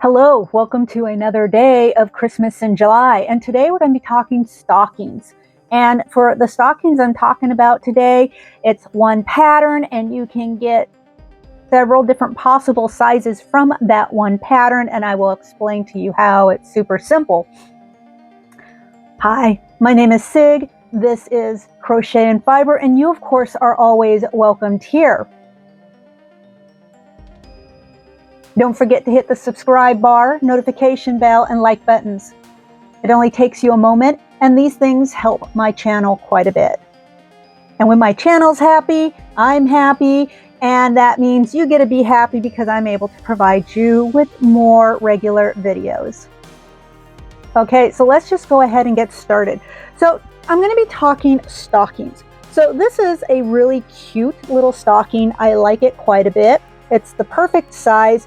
Hello, welcome to another day of Christmas in July. And today we're going to be talking stockings. And for the stockings I'm talking about today, it's one pattern and you can get several different possible sizes from that one pattern. And I will explain to you how. It's super simple. Hi, my name is Sig. This is Crochet and Fiber, and you of course are always welcomed here. Don't forget to hit the subscribe bar, notification bell, and like buttons. It only takes you a moment, and these things help my channel quite a bit. And when my channel's happy, I'm happy, and that means you get to be happy because I'm able to provide you with more regular videos. Okay, so let's just go ahead and get started. So I'm going to be talking stockings. So this is a really cute little stocking. I like it quite a bit. It's the perfect size,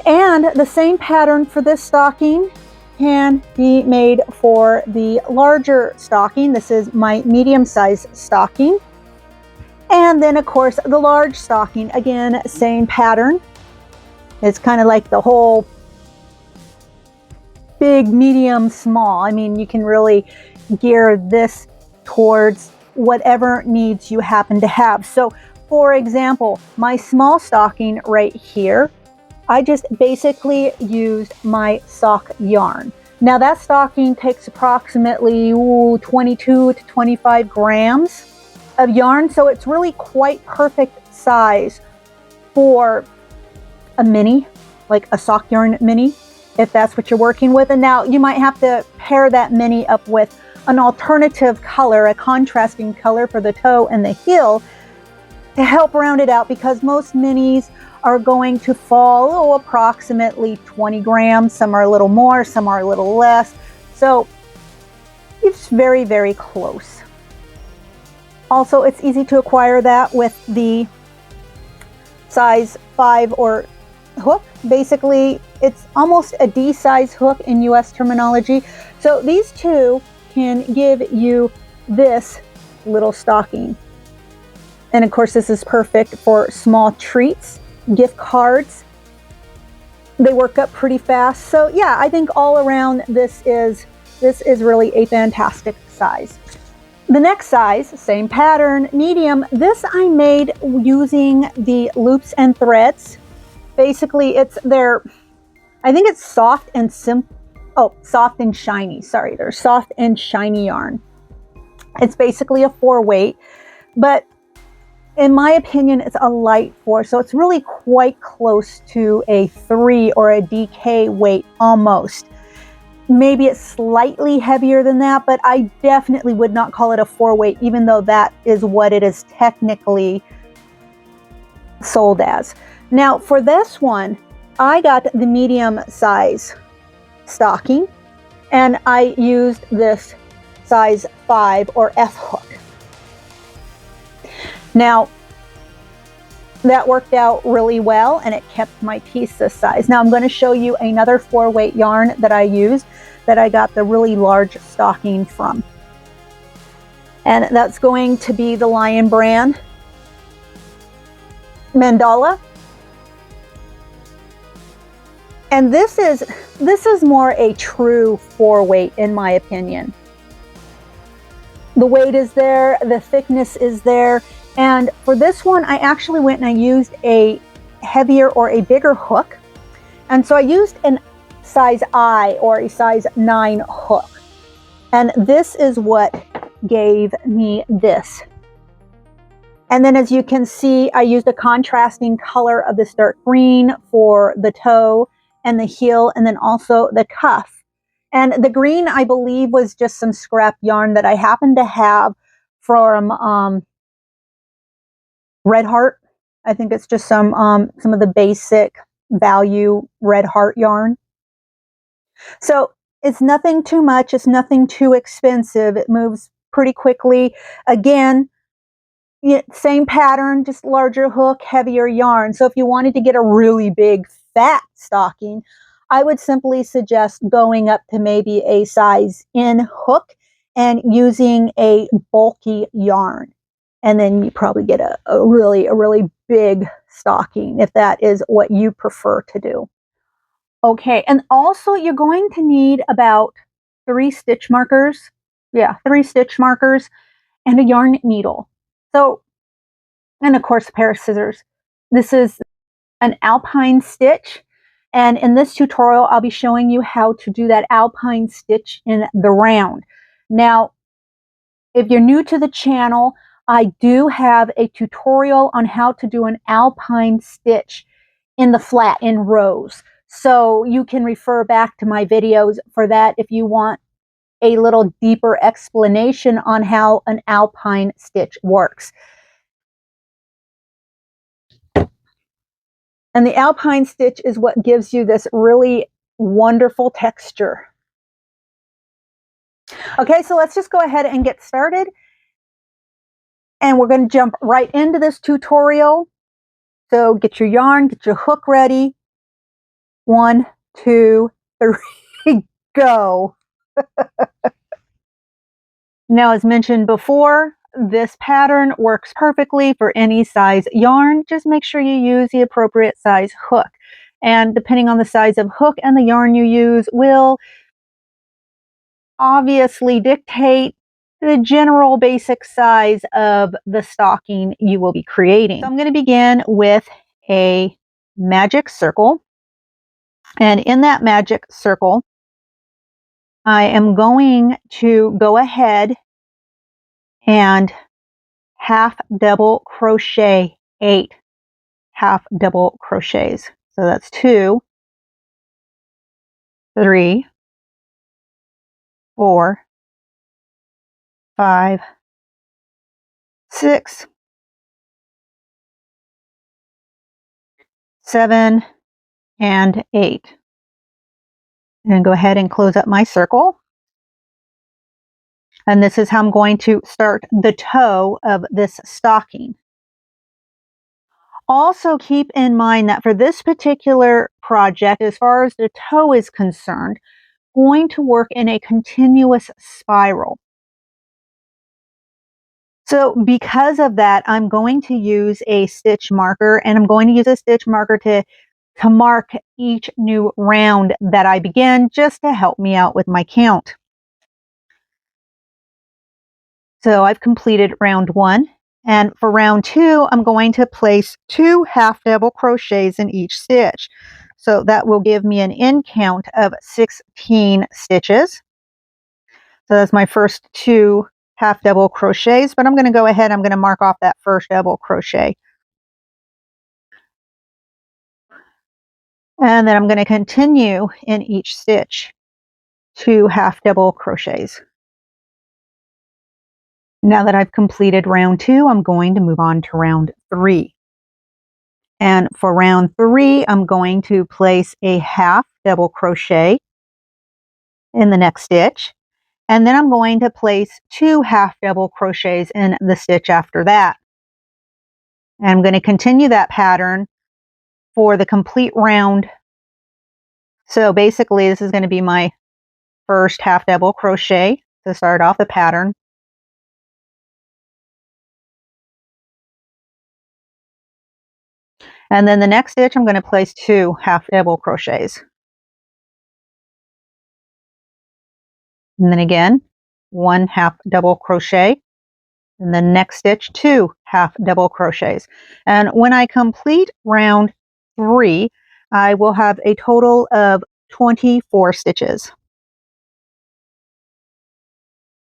and the same pattern for this stocking can be made for the larger stocking. This is my medium size stocking, and then of course the large stocking, again, same pattern. It's kind of like the whole big, medium, small. I mean, you can really gear this towards whatever needs you happen to have. So for example, my small stocking right here, I just basically used my sock yarn. Now that stocking takes approximately 22 to 25 grams of yarn, so it's really quite perfect size for a mini, like a sock yarn mini, if that's what you're working with. And now you might have to pair that mini up with an alternative color, a contrasting color for the toe and the heel, to help round it out, because most minis are going to fall approximately 20 grams. Some are a little more, some are a little less. So it's very, very close. Also, it's easy to acquire that with the size 5 or hook. Basically, it's almost a D size hook in US terminology. So these two can give you this little stocking. And of course, this is perfect for small treats, gift cards. They work up pretty fast. So yeah, I think all around this is really a fantastic size. The next size, same pattern, medium. This I made using the loops and threads. Basically, I think it's soft and soft and shiny. Sorry, they're soft and shiny yarn. It's basically a 4-weight, but in my opinion, it's a light 4, so it's really quite close to a 3 or a DK weight almost. Maybe it's slightly heavier than that, but I definitely would not call it a 4-weight, even though that is what it is technically sold as. Now for this one, I got the medium size stocking, and I used this size 5 or F hook. Now, that worked out really well, and it kept my piece this size. Now I'm going to show you another 4-weight yarn that I used, that I got the really large stocking from. And that's going to be the Lion brand Mandala. And this is more a true 4-weight in my opinion. The weight is there, the thickness is there. And for this one, I actually went and I used a heavier or a bigger hook. And so I used a size I or a size 9 hook. And this is what gave me this. And then as you can see, I used a contrasting color of this dark green for the toe and the heel, and then also the cuff. And the green, I believe, was just some scrap yarn that I happened to have from Red Heart. I think it's just some of the basic value Red Heart yarn. So it's nothing too much. It's nothing too expensive. It moves pretty quickly. Again, same pattern, just larger hook, heavier yarn. So if you wanted to get a really big fat stocking, I would simply suggest going up to maybe a size N hook and using a bulky yarn. And then you probably get a really big stocking if that is what you prefer to do. Okay, and also you're going to need about 3 stitch markers. Yeah, 3 stitch markers and a yarn needle. So, and of course, a pair of scissors. This is an Alpine stitch. And in this tutorial, I'll be showing you how to do that Alpine stitch in the round. Now, if you're new to the channel, I do have a tutorial on how to do an Alpine stitch in the flat in rows. So you can refer back to my videos for that if you want a little deeper explanation on how an Alpine stitch works. And the Alpine stitch is what gives you this really wonderful texture. Okay, so let's just go ahead and get started. And we're going to jump right into this tutorial. So get your yarn, get your hook ready. 1, 2, 3, go. Now, as mentioned before, this pattern works perfectly for any size yarn. Just make sure you use the appropriate size hook. And depending on the size of hook and the yarn you use will obviously dictate the general basic size of the stocking you will be creating. So I'm going to begin with a magic circle. And in that magic circle, I am going to go ahead and half double crochet 8 half double crochets. So that's 2, 3, 4, 5, 6, 7, and 8. And go ahead and close up my circle. And this is how I'm going to start the toe of this stocking. Also keep in mind that for this particular project, as far as the toe is concerned, going to work in a continuous spiral. So because of that, I'm going to use a stitch marker, and I'm going to use a stitch marker to mark each new round that I begin, just to help me out with my count. So I've completed round 1. And for round 2, I'm going to place 2 half double crochets in each stitch. So that will give me an end count of 16 stitches. So that's my first 2 half double crochets, but I'm going to go ahead, I'm going to mark off that first double crochet. And then I'm going to continue in each stitch 2 half double crochets. Now that I've completed round 2, I'm going to move on to round 3. And for round 3, I'm going to place a half double crochet in the next stitch. And then I'm going to place 2 half double crochets in the stitch after that. And I'm going to continue that pattern for the complete round. So basically, this is going to be my first half double crochet to start off the pattern. And then the next stitch, I'm going to place 2 half double crochets. And then again, 1 half double crochet. And the next stitch, 2 half double crochets. And when I complete round 3, I will have a total of 24 stitches.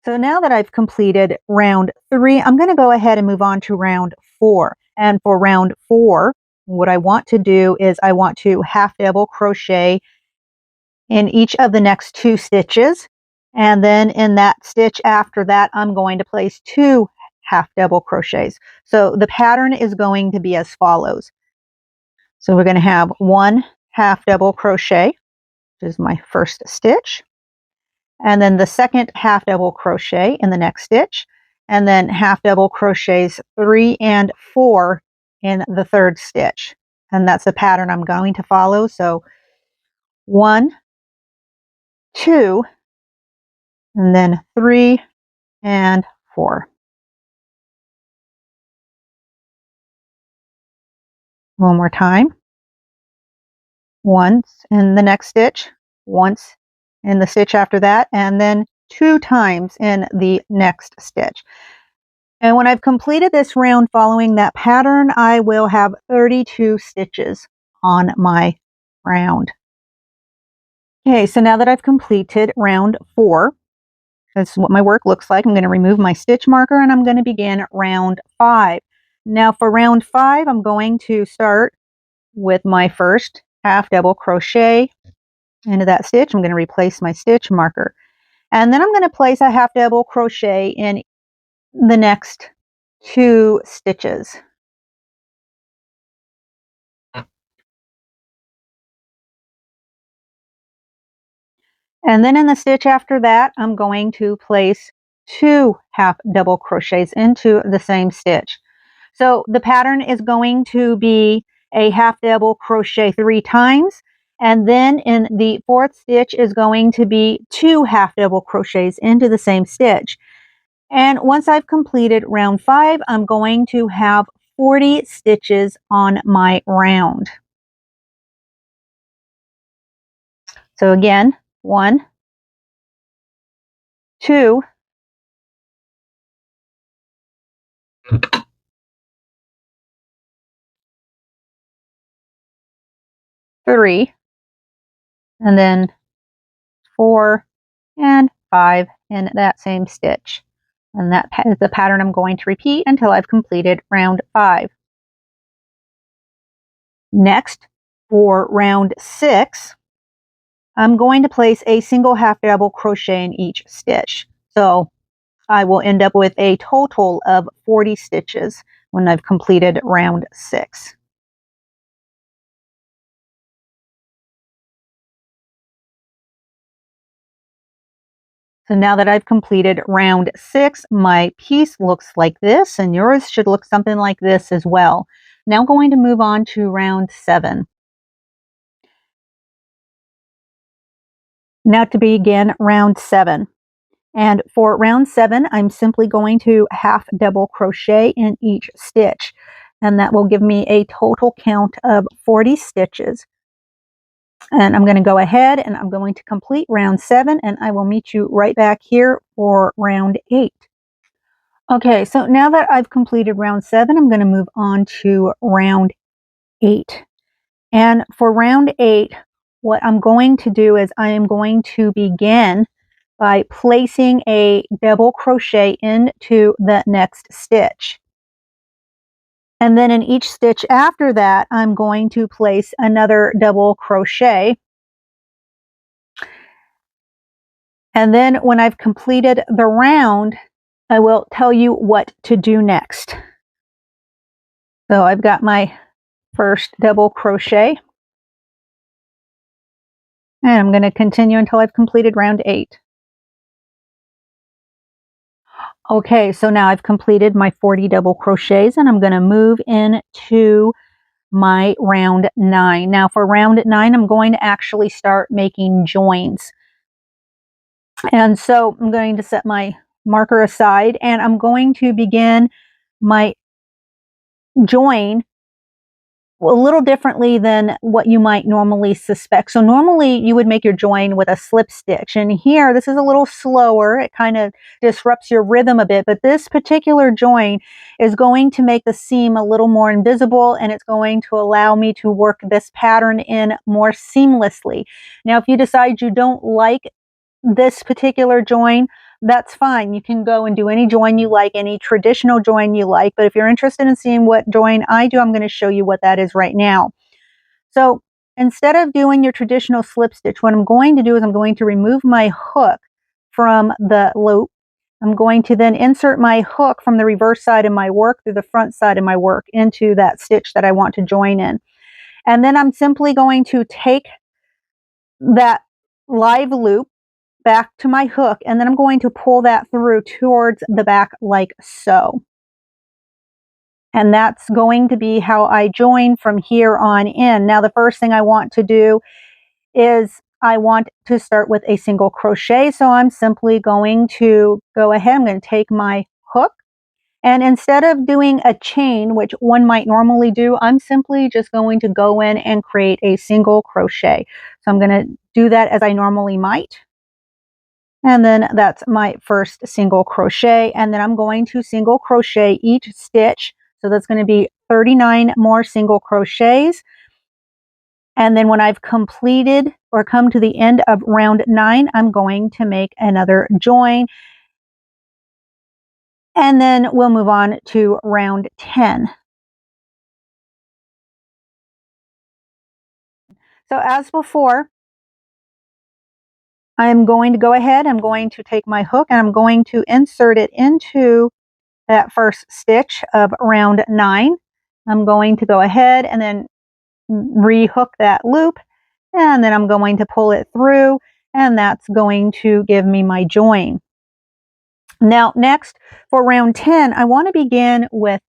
So now that I've completed round 3, I'm going to go ahead and move on to round 4. And for round 4, what I want to do is I want to half double crochet in each of the next 2 stitches. And then in that stitch after that, I'm going to place 2 half double crochets. So the pattern is going to be as follows. So we're going to have 1 half double crochet, which is my first stitch. And then the second half double crochet in the next stitch. And then half double crochets 3 and 4 in the third stitch. And that's the pattern I'm going to follow. So 1, 2, and then 3 and 4. One more time. once in the next stitch, once in the stitch after that, and then 2 times in the next stitch. And when I've completed this round following that pattern, I will have 32 stitches on my round. Okay, so now that I've completed round 4, that's what my work looks like. I'm going to remove my stitch marker and I'm going to begin round 5. Now for round 5, I'm going to start with my first half double crochet into that stitch. I'm going to replace my stitch marker. And then I'm going to place a half double crochet in the next 2 stitches. And then in the stitch after that, I'm going to place 2 half double crochets into the same stitch. So the pattern is going to be a half double crochet 3 times, and then in the 4th stitch is going to be 2 half double crochets into the same stitch. And once I've completed round 5, I'm going to have 40 stitches on my round. So again, 1, 2, 3, and then 4 and 5 in that same stitch. And that is the pattern I'm going to repeat until I've completed round 5. Next, for round 6, I'm going to place a single half double crochet in each stitch. So I will end up with a total of 40 stitches when I've completed round 6. So now that I've completed round 6, my piece looks like this, and yours should look something like this as well. Now I'm going to move on to round 7. Now to begin round 7. And for round 7, I'm simply going to half double crochet in each stitch. And that will give me a total count of 40 stitches. And I'm going to go ahead and I'm going to complete round 7, and I will meet you right back here for round 8. Okay, so now that I've completed round 7, I'm going to move on to round 8. And for round 8, what I'm going to do is I am going to begin by placing a double crochet into the next stitch. And then in each stitch after that, I'm going to place another double crochet. And then when I've completed the round, I will tell you what to do next. So I've got my first double crochet, and I'm going to continue until I've completed round 8. Okay, so now I've completed my 40 double crochets, and I'm going to move into my round 9. Now for round 9, I'm going to actually start making joins. And so I'm going to set my marker aside, and I'm going to begin my join a little differently than what you might normally suspect. So normally you would make your join with a slip stitch, and here this is a little slower. It kind of disrupts your rhythm a bit, but this particular join is going to make the seam a little more invisible, and it's going to allow me to work this pattern in more seamlessly. Now if you decide you don't like this particular join, that's fine. You can go and do any join you like, any traditional join you like. But if you're interested in seeing what join I do, I'm going to show you what that is right now. So instead of doing your traditional slip stitch, what I'm going to do is I'm going to remove my hook from the loop. I'm going to then insert my hook from the reverse side of my work through the front side of my work into that stitch that I want to join in. And then I'm simply going to take that live loop back to my hook, and then I'm going to pull that through towards the back like so. And that's going to be how I join from here on in. Now the first thing I want to do is I want to start with a single crochet, so I'm simply going to go ahead. I'm going to take my hook And instead of doing a chain, which one might normally do, I'm simply just going to go in and create a single crochet. So I'm going to do that as I normally might. And then that's my first single crochet. And then I'm going to single crochet each stitch. So that's going to be 39 more single crochets. And then when I've completed or come to the end of round 9, I'm going to make another join. And then we'll move on to round 10. So as before, I'm going to go ahead, I'm going to take my hook and I'm going to insert it into that first stitch of round 9. I'm going to go ahead and then rehook that loop, and then I'm going to pull it through, and that's going to give me my join. Now next, for round 10, I want to begin with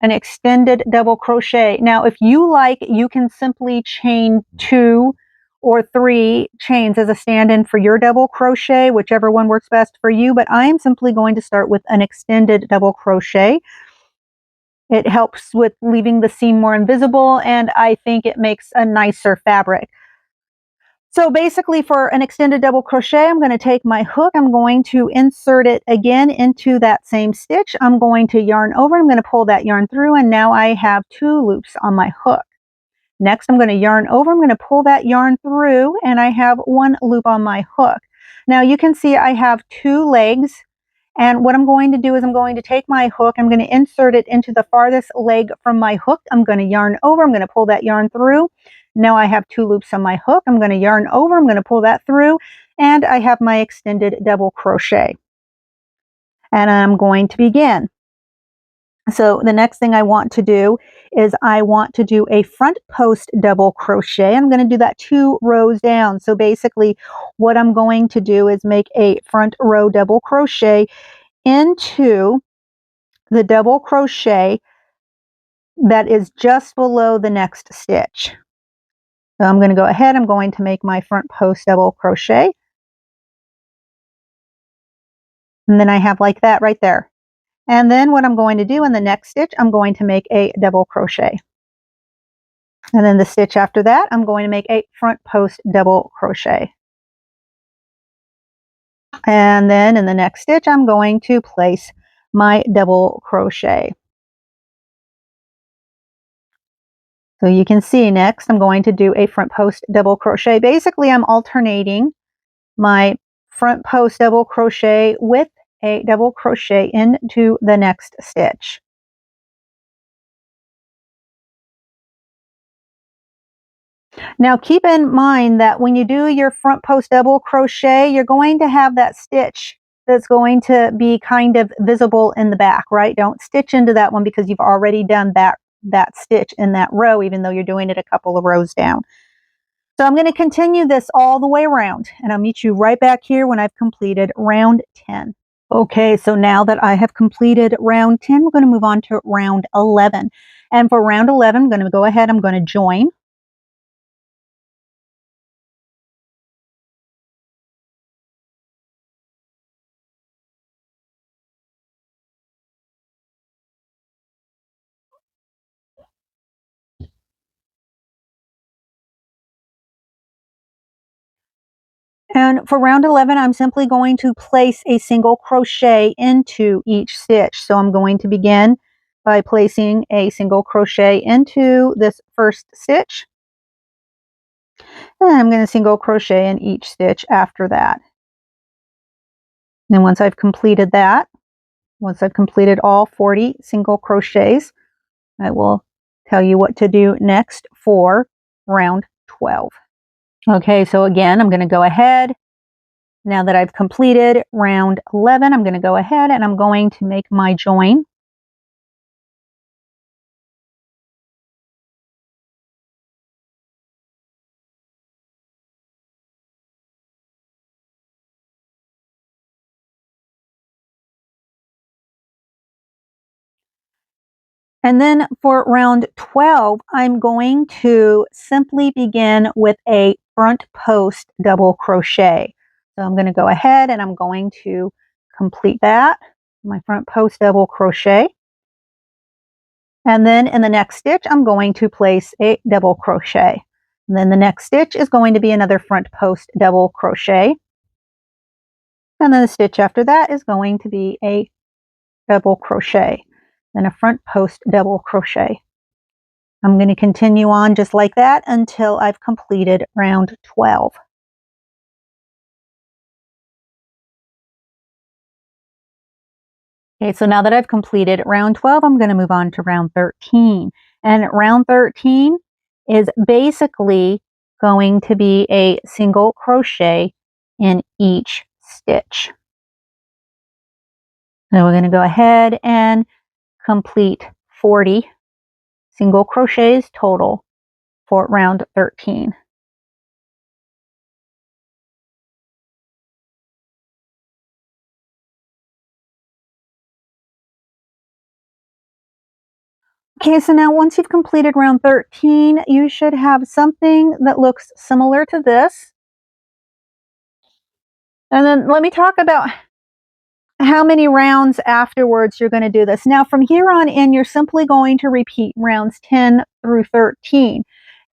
an extended double crochet. Now if you like, you can simply chain 2 or 3 chains as a stand-in for your double crochet, whichever one works best for you, but I am simply going to start with an extended double crochet. It helps with leaving the seam more invisible, and I think it makes a nicer fabric. So basically, for an extended double crochet, I'm going to take my hook, I'm going to insert it again into that same stitch. I'm going to yarn over, I'm going to pull that yarn through, and now I have 2 loops on my hook. Next, I'm going to yarn over, I'm going to pull that yarn through, and I have 1 loop on my hook. Now you can see I have 2 legs. And what I'm going to do is I'm going to take my hook, I'm going to insert it into the farthest leg from my hook. I'm going to yarn over, I'm going to pull that yarn through. Now I have 2 loops on my hook. I'm going to yarn over, I'm going to pull that through, and I have my extended double crochet. And I'm going to begin. So the next thing I want to do is I want to do a front post double crochet. I'm going to do that 2 rows down. So basically what I'm going to do is make a front row double crochet into the double crochet that is just below the next stitch. So I'm going to go ahead, I'm going to make my front post double crochet. And then I have like that right there. And then what I'm going to do in the next stitch, I'm going to make a double crochet. And then the stitch after that, I'm going to make a front post double crochet. And then in the next stitch, I'm going to place my double crochet. So you can see next, I'm going to do a front post double crochet. Basically, I'm alternating my front post double crochet with a double crochet into the next stitch. Now keep in mind that when you do your front post double crochet, you're going to have that stitch that's going to be kind of visible in the back, right? Don't stitch into that one because you've already done that stitch in that row, even though you're doing it a couple of rows down. So I'm going to continue this all the way around, and I'll meet you right back here when I've completed round 10. Okay, so now that I have completed round 10, we're going to move on to round 11. And for round 11, I'm going to go ahead, I'm going to join. And for round 11, I'm simply going to place a single crochet into each stitch. So I'm going to begin by placing a single crochet into this first stitch. And I'm going to single crochet in each stitch after that. And once I've completed that, once I've completed all 40 single crochets, I will tell you what to do next for round 12. Okay, so again, I'm going to go ahead. Now that I've completed round 11, I'm going to go ahead and I'm going to make my join. And then for round 12, I'm going to simply begin with a front post double crochet. So I'm going to go ahead and I'm going to complete that. my front post double crochet. And then in the next stitch, I'm going to place a double crochet. And then the next stitch is going to be another front post double crochet. And then the stitch after that is going to be a double crochet, then a front post double crochet. I'm going to continue on just like that until I've completed round 12. Okay, so now that I've completed round 12, I'm going to move on to round 13. And round 13 is basically going to be a single crochet in each stitch. So we're going to go ahead and complete 40 single crochets total for round 13. Okay, so now once you've completed round 13, you should have something that looks similar to this. And then let me talk about how many rounds afterwards you're going to do this. Now, from here on in, you're simply going to repeat rounds 10 through 13.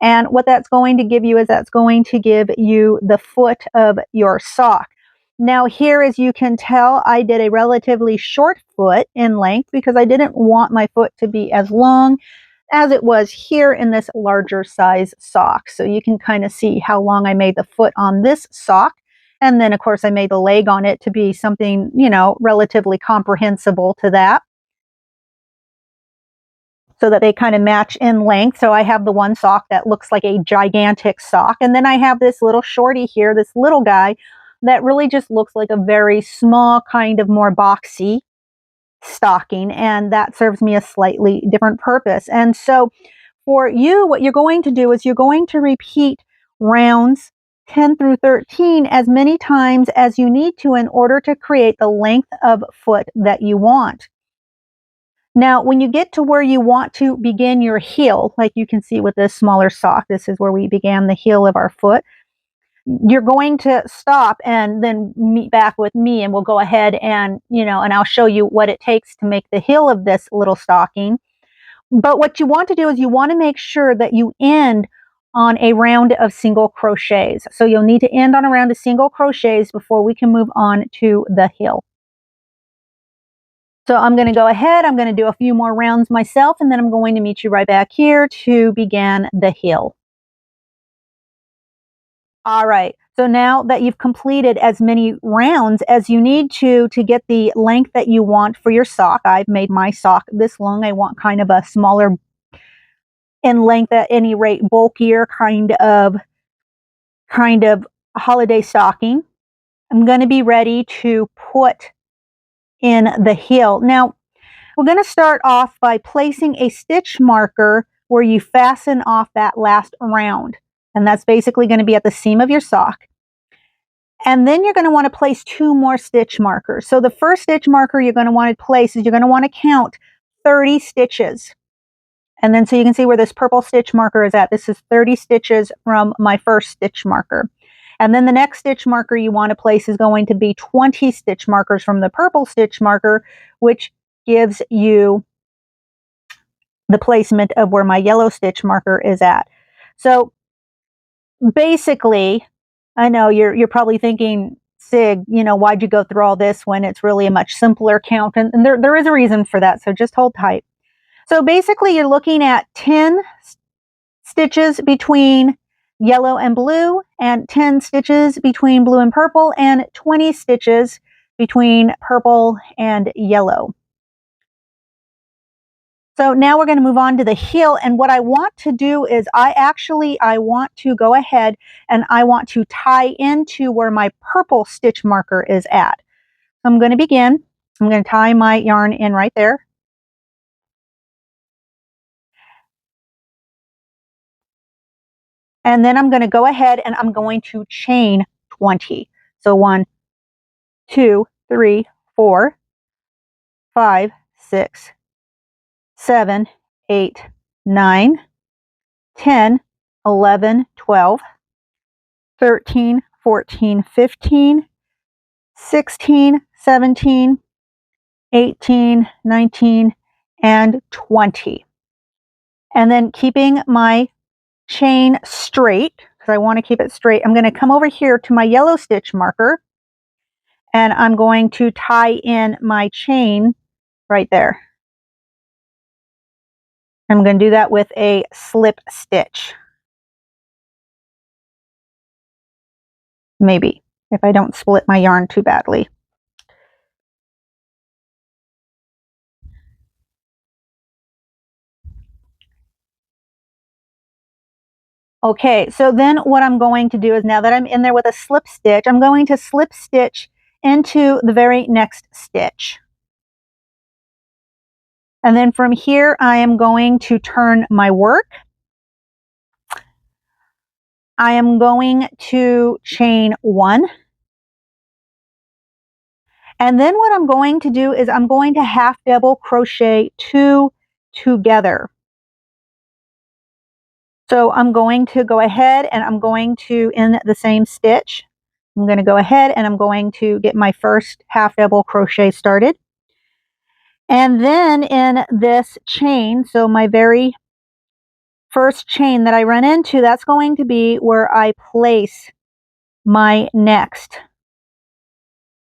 And what that's going to give you is that's going to give you the foot of your sock. Now here, as you can tell, I did a relatively short foot in length because I didn't want my foot to be as long as it was here in this larger size sock. So you can kind of see how long I made the foot on this sock. And then, of course, I made the leg on it to be something, relatively comprehensible to that, so that they kind of match in length. So I have the one sock that looks like a gigantic sock. And then I have this little shorty here, this little guy, that really just looks like a very small, kind of more boxy stocking. And that serves me a slightly different purpose. And so for you, what you're going to do is you're going to repeat rounds 10 through 13 as many times as you need to in order to create the length of foot that you want. Now, when you get to where you want to begin your heel, like you can see with this smaller sock, this is where we began the heel of our foot. You're going to stop and then meet back with me, and we'll go ahead and, and I'll show you what it takes to make the heel of this little stocking. But what you want to do is you want to make sure that you end on a round of single crochets. So you'll need to end on a round of single crochets before we can move on to the heel. So I'm going to go ahead, I'm going to do a few more rounds myself, and then I'm going to meet you right back here to begin the heel. All right, so now that you've completed as many rounds as you need to get the length that you want for your sock, I've made my sock this long. I want kind of a smaller in length, at any rate, bulkier kind of holiday stocking. I'm going to be ready to put in the heel. Now, we're going to start off by placing a stitch marker where you fasten off that last round. And that's basically going to be at the seam of your sock. And then you're going to want to place 2 more stitch markers. So the first stitch marker you're going to want to place is you're going to want to count 30 stitches. And then so you can see where this purple stitch marker is at. This is 30 stitches from my first stitch marker. And then the next stitch marker you want to place is going to be 20 stitch markers from the purple stitch marker, which gives you the placement of where my yellow stitch marker is at. So basically, I know you're probably thinking, Sig, why'd you go through all this when it's really a much simpler count? And there is a reason for that, so just hold tight. So basically, you're looking at 10 stitches between yellow and blue, and 10 stitches between blue and purple, and 20 stitches between purple and yellow. So now we're going to move on to the heel, and what I want to do is I want to go ahead and I want to tie into where my purple stitch marker is at. So I'm going to begin. I'm going to tie my yarn in right there. And then I'm going to go ahead and I'm going to chain 20. So 1, 2, 3, 4, 5, 6, 7, 8, 9, 10, 11, 12, 13, 14, 15, 16, 17, 18, 19, and 20. And then keeping my chain straight, because I want to keep it straight, I'm going to come over here to my yellow stitch marker, and I'm going to tie in my chain right there. I'm going to do that with a slip stitch. Maybe, if I don't split my yarn too badly. Okay, so then what I'm going to do is, now that I'm in there with a slip stitch, I'm going to slip stitch into the very next stitch. And then from here, I am going to turn my work. I am going to chain 1. And then what I'm going to do is I'm going to half double crochet 2 together. So I'm going to go ahead and I'm going to, in the same stitch, I'm going to go ahead and I'm going to get my first half double crochet started. And then in this chain, so my very first chain that I run into, that's going to be where I place my next,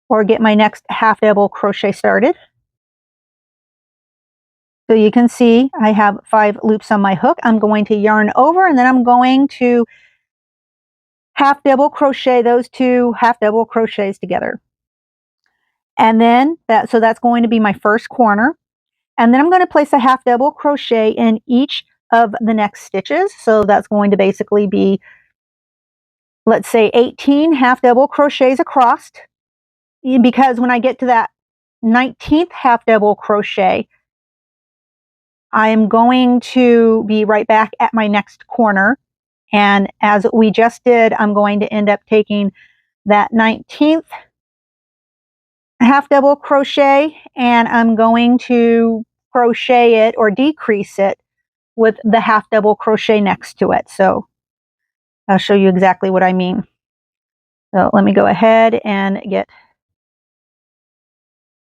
or get my next half double crochet started. So you can see I have 5 loops on my hook. I'm going to yarn over, and then I'm going to half double crochet those 2 half double crochets together. And then so that's going to be my first corner. And then I'm going to place a half double crochet in each of the next stitches. So that's going to basically be, let's say, 18 half double crochets across, because when I get to that 19th half double crochet, I am going to be right back at my next corner. And as we just did, I'm going to end up taking that 19th half double crochet, and I'm going to crochet it or decrease it with the half double crochet next to it. So I'll show you exactly what I mean. So let me go ahead and get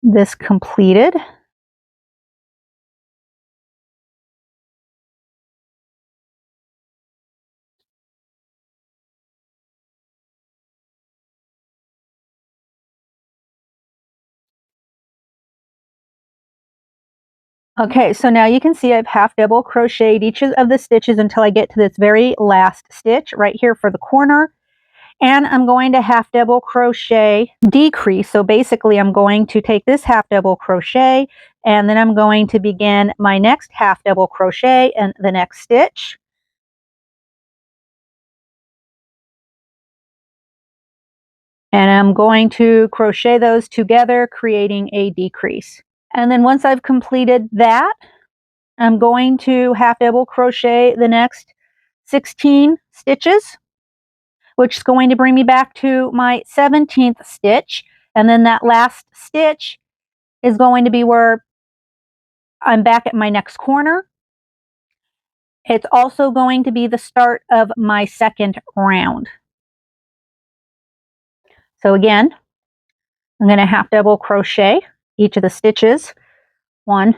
this completed. Okay, so now you can see I've half double crocheted each of the stitches until I get to this very last stitch right here for the corner. And I'm going to half double crochet decrease. So basically I'm going to take this half double crochet, and then I'm going to begin my next half double crochet in the next stitch. And I'm going to crochet those together, creating a decrease. And then once I've completed that, I'm going to half double crochet the next 16 stitches, which is going to bring me back to my 17th stitch. And then that last stitch is going to be where I'm back at my next corner. It's also going to be the start of my second round. So again, I'm going to half double crochet each of the stitches. 1,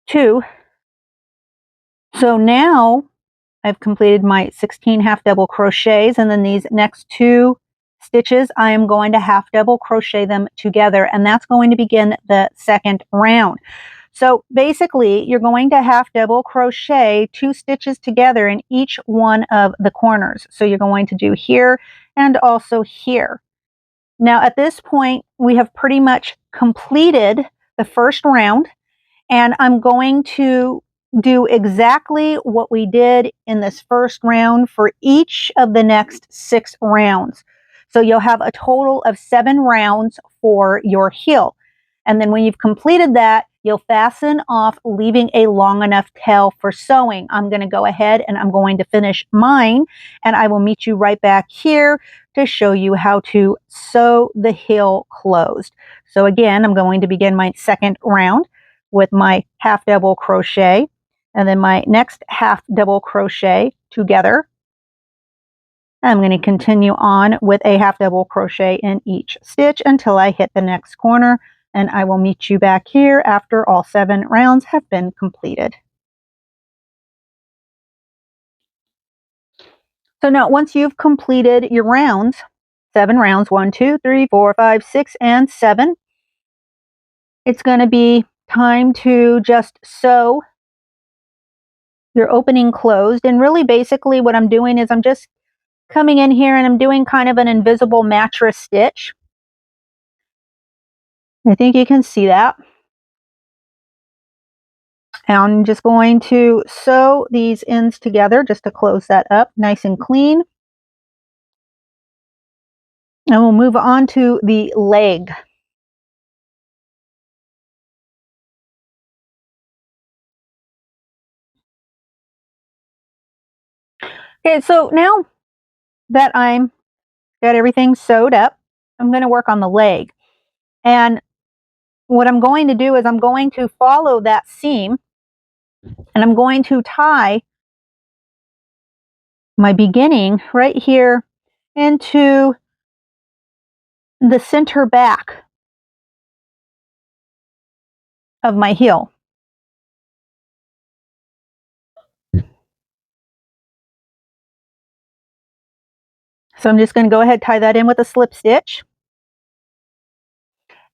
2. So now I've completed my 16 half double crochets, and then these next 2 stitches, I am going to half double crochet them together, and that's going to begin the second round. So basically, you're going to half double crochet 2 stitches together in each one of the corners. So you're going to do here and also here. Now at this point, we have pretty much completed the first round, and I'm going to do exactly what we did in this first round for each of the next 6 rounds. So you'll have a total of 7 rounds for your heel. And then when you've completed that, you'll fasten off, leaving a long enough tail for sewing. I'm going to go ahead and I'm going to finish mine, and I will meet you right back here to show you how to sew the heel closed. So again, I'm going to begin my second round with my half double crochet, and then my next half double crochet together. I'm going to continue on with a half double crochet in each stitch until I hit the next corner, and I will meet you back here after all 7 rounds have been completed. So now once you've completed your rounds, 7 rounds, 1, 2, 3, 4, 5, 6, and 7, it's going to be time to just sew your opening closed. And really basically what I'm doing is I'm just coming in here and I'm doing kind of an invisible mattress stitch. I think you can see that. And I'm just going to sew these ends together just to close that up nice and clean. And we'll move on to the leg. Okay, so now that I'm got everything sewed up, I'm going to work on the leg. And what I'm going to do is I'm going to follow that seam and I'm going to tie my beginning right here into the center back of my heel. So I'm just going to go ahead, tie that in with a slip stitch.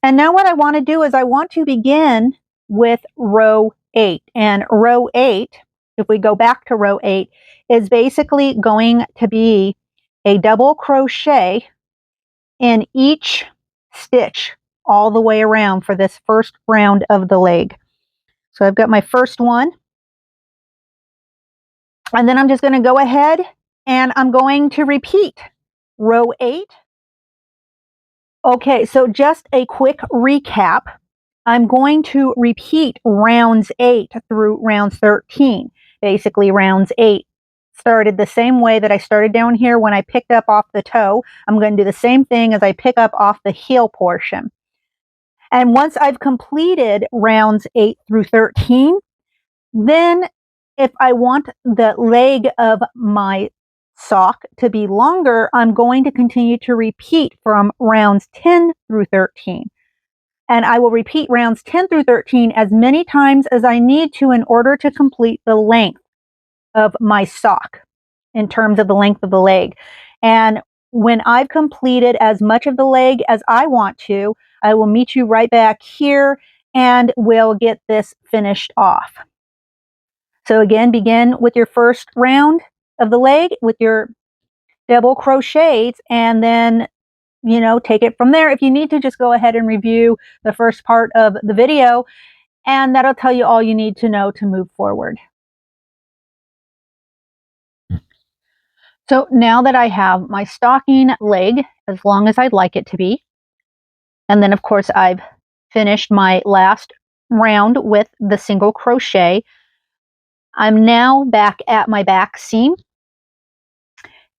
And now what I want to do is I want to begin with row 8. And row 8, if we go back to row 8, is basically going to be a double crochet in each stitch all the way around for this first round of the leg. So I've got my first one. And then I'm just going to go ahead and I'm going to repeat row 8. Okay, so just a quick recap. I'm going to repeat rounds 8 through rounds 13. Basically, rounds 8 started the same way that I started down here when I picked up off the toe. I'm going to do the same thing as I pick up off the heel portion. And once I've completed rounds 8 through 13, then if I want the leg of my sock to be longer, I'm going to continue to repeat from rounds 10 through 13. And I will repeat rounds 10 through 13 as many times as I need to in order to complete the length of my sock in terms of the length of the leg. And when I've completed as much of the leg as I want to, I will meet you right back here and we'll get this finished off. So again, begin with your first round of the leg with your double crochets and then, take it from there. If you need to, just go ahead and review the first part of the video and that'll tell you all you need to know to move forward. So now that I have my stocking leg as long as I'd like it to be, and then of course I've finished my last round with the single crochet, I'm now back at my back seam.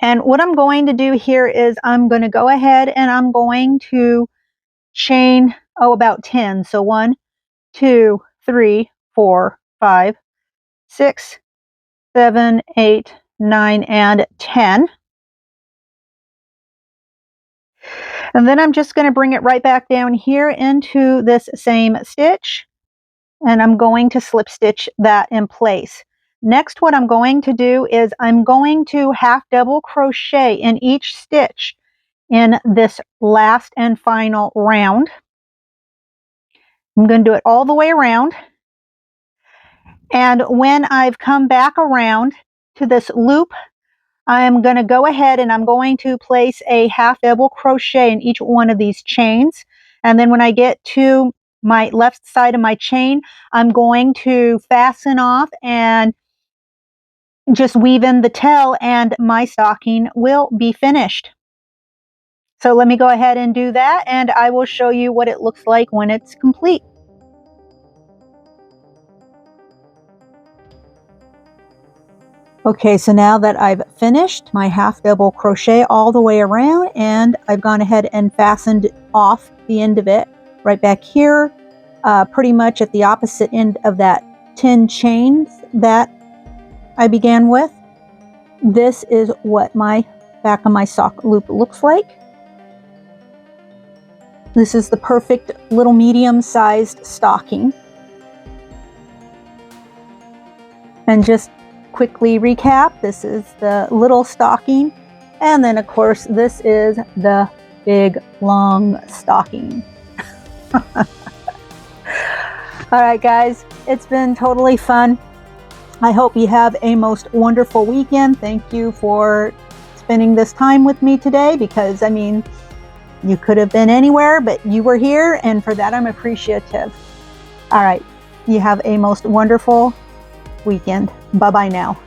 And what I'm going to do here is I'm going to go ahead and I'm going to chain, about 10. So 1, 2, 3, 4, 5, 6, 7, 8, 9, and 10. And then I'm just going to bring it right back down here into this same stitch. And I'm going to slip stitch that in place. Next, what I'm going to do is I'm going to half double crochet in each stitch in this last and final round. I'm going to do it all the way around. And when I've come back around to this loop, I'm going to go ahead and I'm going to place a half double crochet in each one of these chains. And then when I get to my left side of my chain, I'm going to fasten off and just weave in the tail and my stocking will be finished. So let me go ahead and do that and I will show you what it looks like when it's complete. Okay, so now that I've finished my half double crochet all the way around and I've gone ahead and fastened off the end of it right back here, pretty much at the opposite end of that 10 chains that I began with. This is what my back of my sock loop looks like. This is the perfect little medium-sized stocking. And just quickly recap, this is the little stocking. And then of course, this is the big long stocking. All right, guys, it's been totally fun. I hope you have a most wonderful weekend. Thank you for spending this time with me today, because I mean, you could have been anywhere, but you were here, and for that I'm appreciative. All right, you have a most wonderful weekend. Bye-bye now.